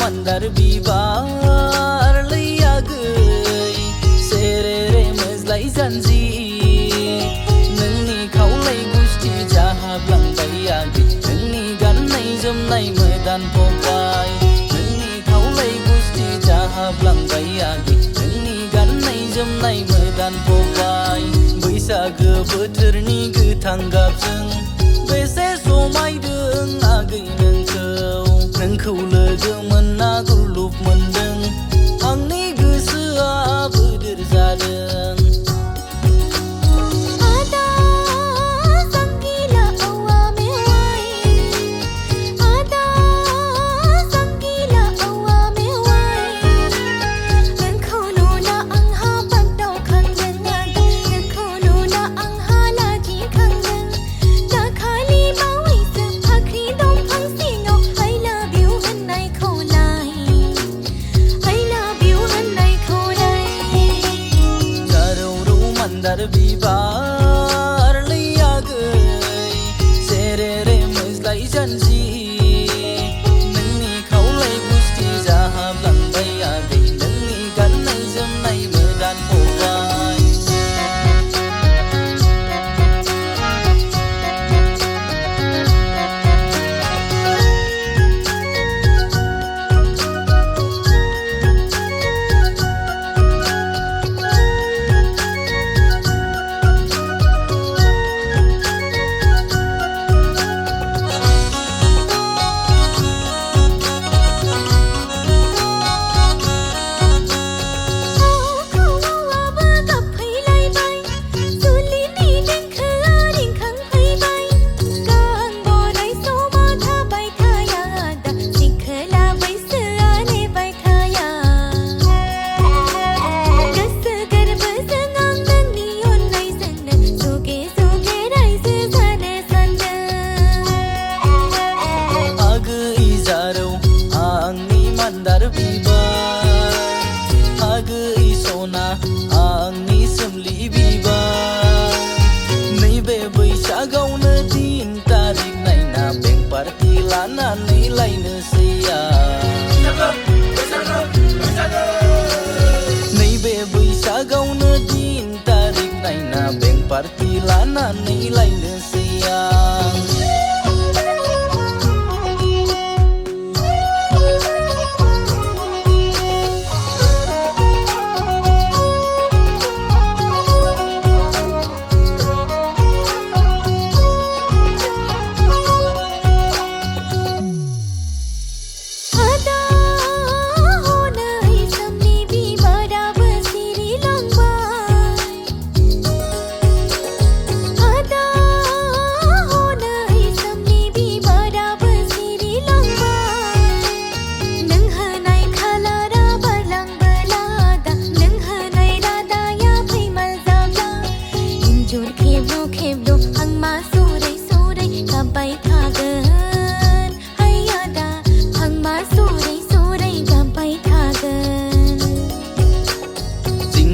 mandar bibar lैयागै सेरेरे मोज्लाय जानजि नोंनि खावलाय गुस्थि जाहाबलांबायागै नोंनि गाननाय जोमनाय मोदान फबाय नोंनि खावलाय गुस्थि जाहाबलांबायागै नोंनि गाननाय जोमनाय मोदान फबाय बैसागो बोथोरनि गोथां गाबजों बेसे समायदों आगै नोंखौ लोगो मोनना गुरलुब मोनदों आंनि गोसोआ बोदोर जादों mandar bibar lैयागै सेरेरे मोज्लाय जानजि नोंनि खावलाय गुस्थि जाहाबलांबायागै नोंनि गाननाय जोमनाय मोदान फबाय mandar bibar agै सना आंनि सोमलि बिबार नैबे बैसागावनो दिन तारिख नायना बेंक पार्टि लानानै लायनोसै नैबे बैसागावनो दिन तारिख नायना बेंक पार्टि लानानै लायनोसै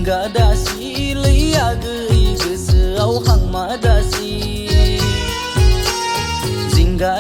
Gadasi lैयागै गोसोआव हांमा दासि जिंगा